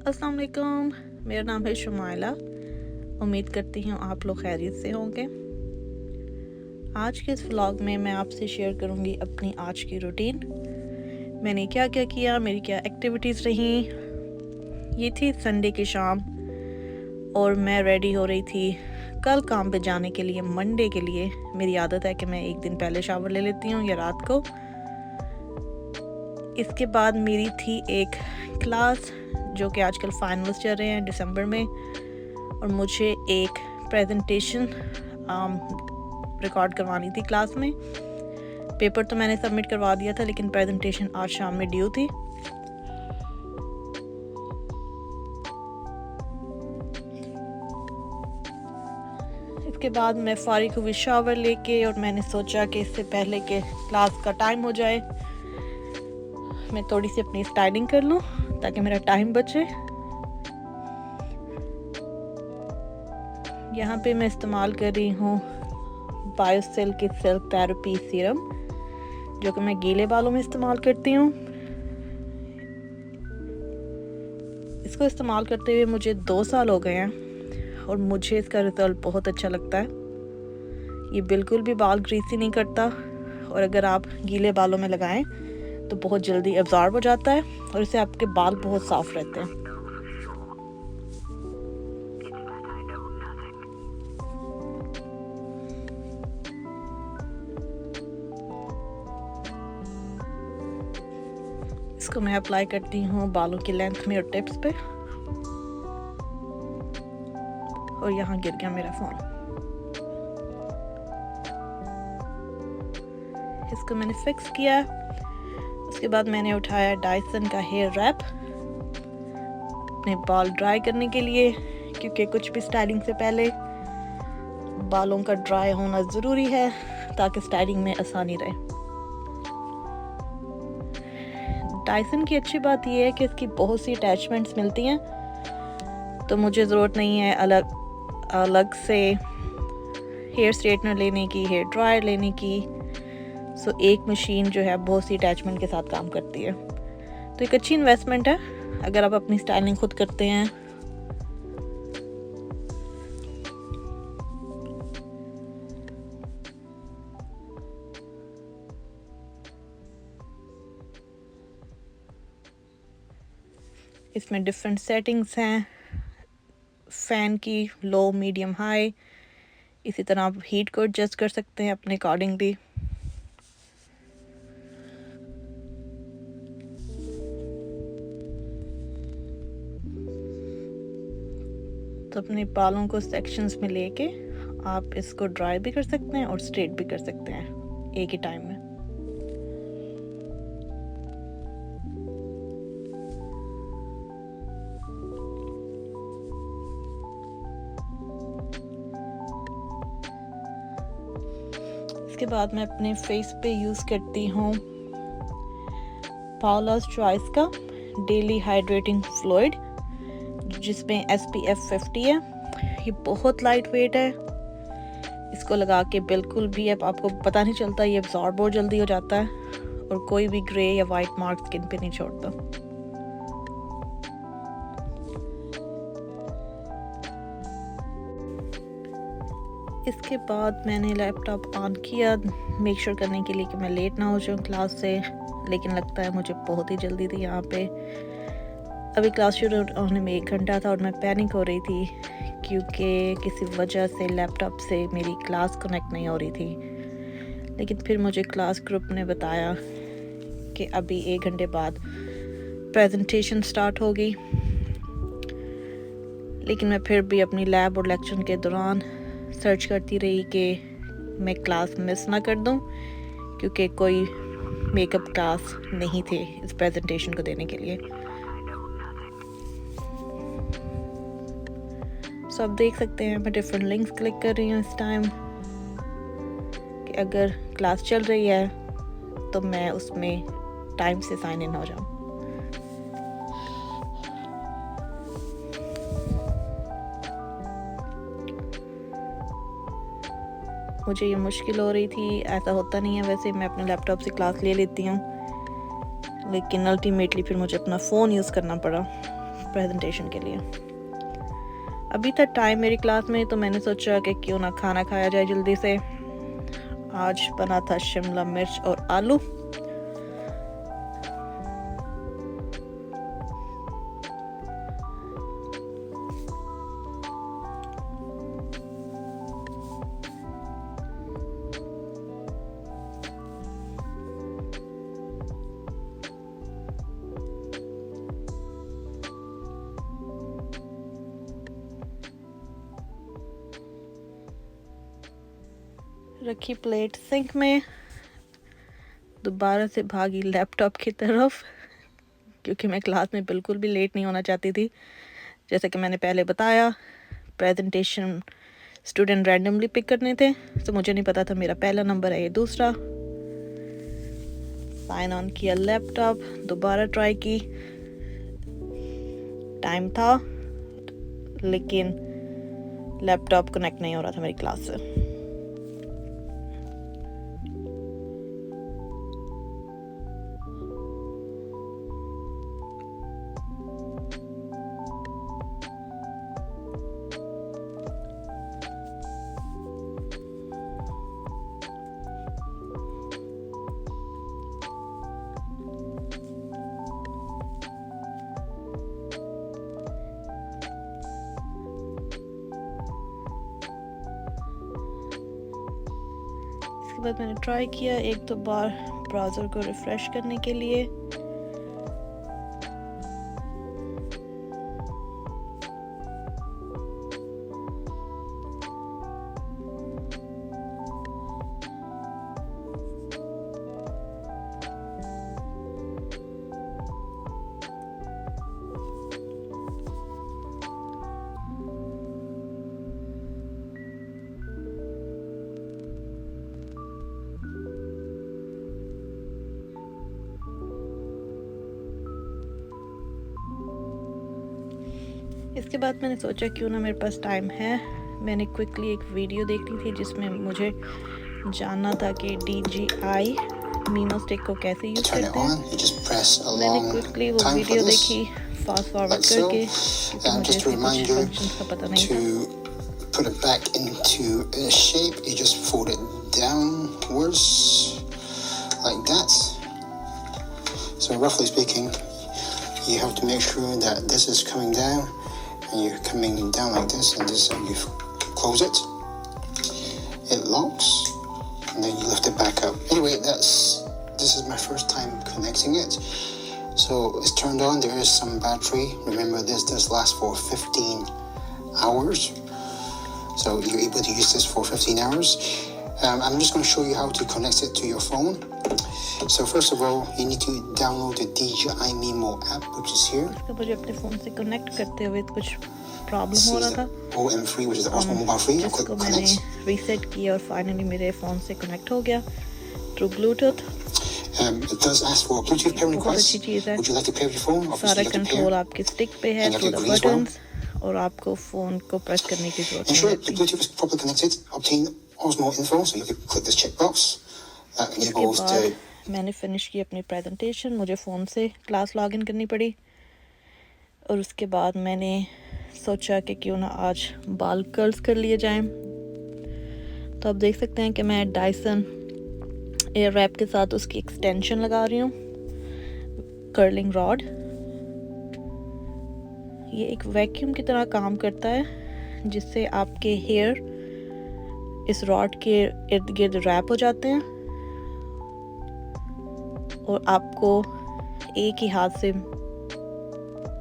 अस्सलाम वालेकुम। मेरा नाम है शुमाइला। उम्मीद करती हूँ आप लोग खैरियत से होंगे। आज के इस व्लॉग में मैं आपसे शेयर करूँगी अपनी आज की रूटीन। मैंने क्या क्या किया, मेरी क्या एक्टिविटीज़ रहीं। ये थी संडे की शाम और मैं रेडी हो रही थी कल काम पे जाने के लिए, मंडे के लिए। मेरी आदत है कि मैं एक दिन पहले शावर ले लेती हूँ या रात को। इसके बाद मेरी थी एक क्लास जो कि आजकल फाइनल्स चल रहे हैं दिसंबर में, और मुझे एक प्रेजेंटेशन रिकॉर्ड करवानी थी क्लास में। पेपर तो मैंने सबमिट करवा दिया था, लेकिन प्रेजेंटेशन आज शाम में ड्यू थी। इसके बाद मैं फारिग हुई शावर लेके, और मैंने सोचा कि इससे पहले कि क्लास का टाइम हो जाए मैं थोड़ी सी अपनी स्टाइलिंग कर लूँ ताकि मेरा टाइम बचे। यहाँ पे मैं इस्तेमाल कर रही हूँ बायोसिल की सिल्क थेरेपी सीरम, जो कि मैं गीले बालों में इस्तेमाल करती हूँ। इसको इस्तेमाल करते हुए मुझे 2 साल हो गए हैं और मुझे इसका रिजल्ट बहुत अच्छा लगता है। ये बिल्कुल भी बाल ग्रीसी नहीं करता, और अगर आप गीले बालों में लगाएं तो बहुत जल्दी एब्जॉर्ब हो जाता है और इससे आपके बाल बहुत साफ रहते हैं। इसको मैं अप्लाई करती हूँ बालों की लेंथ में और टिप्स पे। और यहाँ गिर गया मेरा फोन। इसको मैंने फिक्स किया। उसके बाद मैंने उठाया डायसन का हेयर रैप अपने बाल ड्राई करने के लिए, क्योंकि कुछ भी स्टाइलिंग से पहले बालों का ड्राई होना ज़रूरी है ताकि स्टाइलिंग में आसानी रहे। डायसन की अच्छी बात यह है कि इसकी बहुत सी अटैचमेंट्स मिलती हैं, तो मुझे ज़रूरत नहीं है अलग से हेयर स्ट्रेटनर लेने की, हेयर ड्रायर लेने की। सो एक मशीन जो है बहुत सी अटैचमेंट के साथ काम करती है, तो एक अच्छी इन्वेस्टमेंट है अगर आप अपनी स्टाइलिंग खुद करते हैं। इसमें डिफरेंट सेटिंग्स हैं, फ़ैन की लो, मीडियम, हाई। इसी तरह आप हीट को एडजस्ट कर सकते हैं अपने अकॉर्डिंगली। तो अपने बालों को सेक्शंस में लेके आप इसको ड्राई भी कर सकते हैं और स्ट्रेट भी कर सकते हैं एक ही टाइम में। इसके बाद मैं अपने फेस पे यूज़ करती हूँ पाओला's चॉइस का डेली हाइड्रेटिंग फ्लूइड, जिसमें SPF 50 है। ये बहुत लाइट वेट है। इसको लगा के बिल्कुल भी अब आपको पता नहीं चलता, ये एब्जॉर्ब बहुत जल्दी हो जाता है और कोई भी ग्रे या वाइट मार्क स्किन पे नहीं छोड़ता। इसके बाद मैंने लैपटॉप ऑन किया मेक श्योर करने के लिए कि मैं लेट ना हो जाऊँ क्लास से, लेकिन लगता है मुझे बहुत ही जल्दी थी यहाँ पे। अभी क्लास शुरू होने में 1 घंटा था और मैं पैनिक हो रही थी क्योंकि किसी वजह से लैपटॉप से मेरी क्लास कनेक्ट नहीं हो रही थी। लेकिन फिर मुझे क्लास ग्रुप ने बताया कि अभी 1 घंटे बाद प्रेजेंटेशन स्टार्ट होगी। लेकिन मैं फिर भी अपनी लैब और लेक्चर के दौरान सर्च करती रही कि मैं क्लास मिस ना कर दूं, क्योंकि कोई मेकअप क्लास नहीं थे इस प्रेजेंटेशन को देने के लिए। सो आप देख सकते हैं मैं डिफरेंट लिंक्स क्लिक कर रही हूँ इस टाइम कि अगर क्लास चल रही है तो मैं उसमें टाइम से साइन इन हो जाऊँ। मुझे ये मुश्किल हो रही थी, ऐसा होता नहीं है वैसे, मैं अपने लैपटॉप से क्लास ले लेती हूँ, लेकिन अल्टीमेटली फिर मुझे अपना फ़ोन यूज़ करना पड़ा प्रेजेंटेशन के लिए। अभी था टाइम मेरी क्लास में, तो मैंने सोचा कि क्यों ना खाना खाया जाए जल्दी से। आज बना था शिमला मिर्च और आलू। रखी प्लेट सिंक में, दोबारा से भागी लैपटॉप की तरफ क्योंकि मैं क्लास में बिल्कुल भी लेट नहीं होना चाहती थी। जैसे कि मैंने पहले बताया, प्रेजेंटेशन स्टूडेंट रैंडमली पिक करने थे, तो मुझे नहीं पता था मेरा पहला नंबर है ये दूसरा। साइन ऑन किया लैपटॉप, दोबारा ट्राई की, टाइम था लेकिन लैपटॉप कनेक्ट नहीं हो रहा था मेरी क्लास से। उसके बाद मैंने ट्राई किया एक दो बार ब्राउज़र को रिफ़्रेश करने के लिए। इसके बाद मैंने सोचा क्यों ना मेरे पास टाइम है, मैंने क्विकली एक वीडियो देख ली थी जिसमें मुझे जानना था कि DJI मीमो स्टिक को कैसे यूज़ करते हैं। मैंने क्विकली वो वीडियो देखी फास्ट फॉरवर्ड करके, क्योंकि मुझे इसके कुछ फंक्शंस का पता नहीं था। Put it back into a shape, you just fold it downwards like that. So roughly speaking, you have to make sure that this is coming down and you're coming down like this, and this is how you close it. It locks and then you lift it back up. Anyway, this is my first time connecting it. So it's turned on, there is some battery. Remember, this does last for 15 hours. So you're able to use this for 15 hours. I'm just going to show you how to connect it to your phone. So first of all, you need to download the DJI Mimo app, which is here. तो मुझे अपने phone से connect करते हुए कुछ problem हो रहा था। OM3, which is the Osmo Mobile Free. जिसको मैंने रीसेट किया और फाइनली मेरे फ़ोन से कनेक्ट हो गया through Bluetooth. It does ask for Bluetooth pairing request. Would you like to pair your phone? सारा कंट्रोल आपके स्टिक पे है थ्रू द बटन्स, और आपको फ़ोन को प्रेस करने की ज़रूरत नहीं है। है। Bluetooth is properly connected. Obtain Osmo info, so you can click this checkbox. इसके बाद मैंने फिनिश की अपनी प्रेजेंटेशन, मुझे फ़ोन से क्लास लॉगिन करनी पड़ी, और उसके बाद मैंने सोचा कि क्यों ना आज बाल कर्ल्स कर लिए जाएं। तो आप देख सकते हैं कि मैं डायसन एयर रैप के साथ उसकी एक्सटेंशन लगा रही हूँ, कर्लिंग रॉड। ये एक वैक्यूम की तरह काम करता है, जिससे आपके हेयर इस रॉड के इर्द गिर्द रैप हो जाते हैं और आपको एक ही हाथ से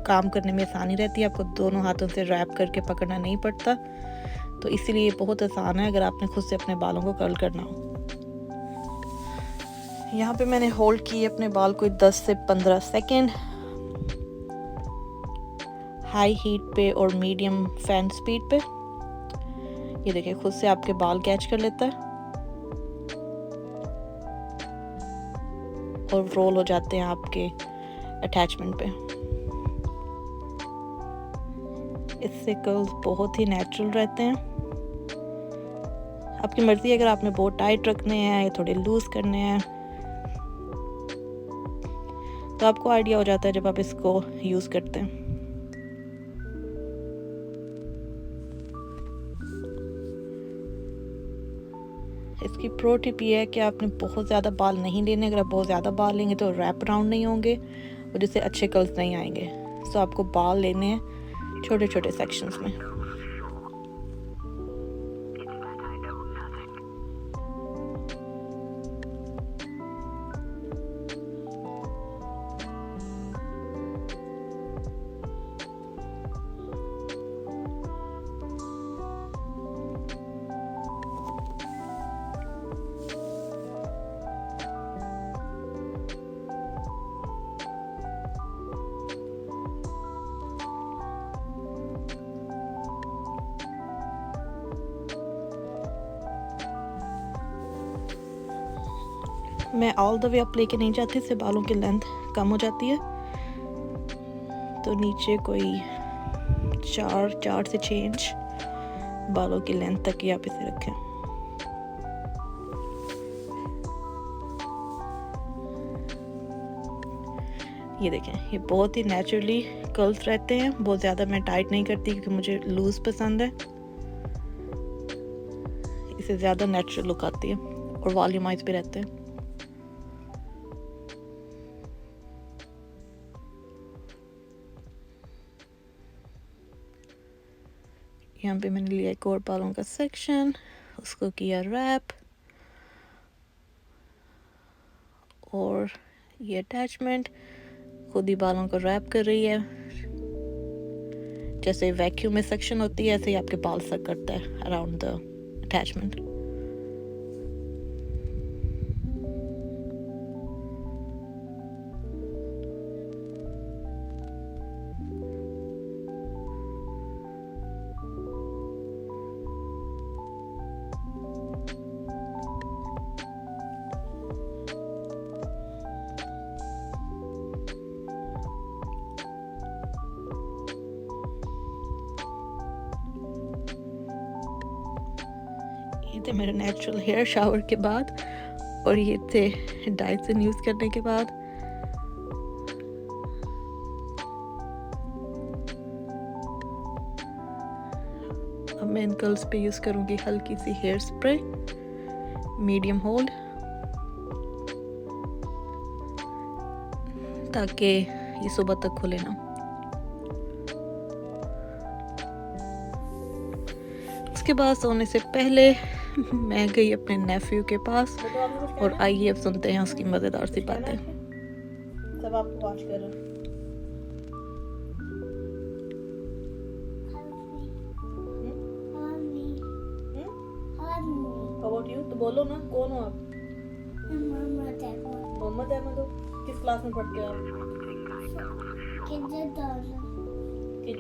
काम करने में आसानी रहती है। आपको दोनों हाथों से रैप करके पकड़ना नहीं पड़ता, तो इसीलिए ये बहुत आसान है अगर आपने खुद से अपने बालों को कर्ल करना हो। यहाँ पे मैंने होल्ड किए अपने बाल को 10 से 15 सेकेंड हाई हीट पे और मीडियम फैन स्पीड पे। ये देखिए खुद से आपके बाल कैच कर लेता है और रोल हो जाते हैं आपके अटैचमेंट पे। इससे कर्ल्स बहुत ही नेचुरल रहते हैं। आपकी मर्जी है अगर आपने बहुत टाइट रखने हैं या थोड़े लूज करने हैं, तो आपको आइडिया हो जाता है जब आप इसको यूज़ करते हैं। इसकी प्रो टिप ये है कि आपने बहुत ज़्यादा बाल नहीं लेने। अगर आप बहुत ज़्यादा बाल लेंगे तो रैप अराउंड नहीं होंगे और जिससे अच्छे कर्ल्स नहीं आएंगे। सो आपको बाल लेने हैं छोटे छोटे सेक्शंस में। मैं ऑल द वे अप लेके नहीं जाती, इससे बालों की लेंथ कम हो जाती है। तो नीचे कोई 4 से 6 इंच बालों की लेंथ तक ही आप इसे रखें। ये देखें, ये बहुत ही नेचुरली कर्ल्स रहते हैं। बहुत ज़्यादा मैं टाइट नहीं करती क्योंकि मुझे लूज पसंद है। इससे ज़्यादा नेचुरल लुक आती है और वॉल्यूमाइज भी रहते हैं। यहाँ पे मैंने लिया एक और बालों का सेक्शन, उसको किया रैप, और ये अटैचमेंट खुद ही बालों को रैप कर रही है। जैसे वैक्यूम में सेक्शन होती है ऐसे ही आपके बाल सक करता है अराउंड द अटैचमेंट। ये थे मेरे नेचुरल हेयर शावर के बाद, और ये थे डाइसन यूज़ करने के बाद। अब मैं इन कर्ल्स पे यूज़ करूँगी हल्की see here spray, medium hold, ताकि ये सुबह तक खुले ना। उसके बाद सोने से पहले मैं गई अपने नेफ्यू के पास, और आइए अब सुनते हैं उसकी मज़ेदार सी बातें। सब आपको वॉच कर रहे हैं। तो बोलो ना, कौन हो आप? मोहम्मद अहमद हो। किस क्लास में पढ़ते हो आप?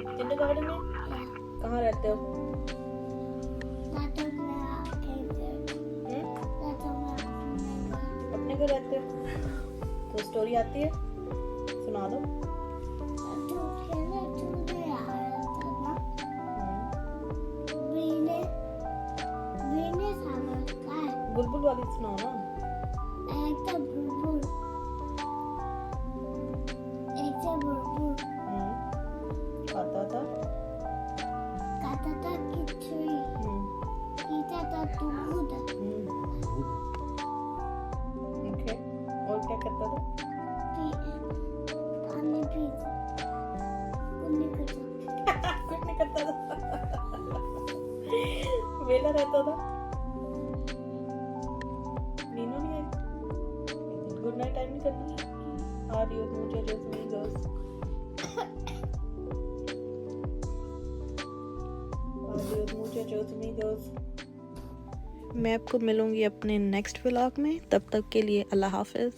किंडरगार्टन में। कहाँ रहते हो? अपने घर रहते हो? तो स्टोरी आती है, सुना दो। बुलबुल वाली सुनाओ ना। खाता था खिचड़ी, पीता था दूध। ओके, और क्या करता था? पानी पीता, कुछ नहीं करता था। वेला रहता था। नींद नहीं आई? गुड नाइट टाइम नहीं करना? Adios muchachos amigos. Adios muchachos amigos. मैं आपको मिलूंगी अपने नेक्स्ट व्लॉग में। तब तक के लिए अल्लाह हाफिज़।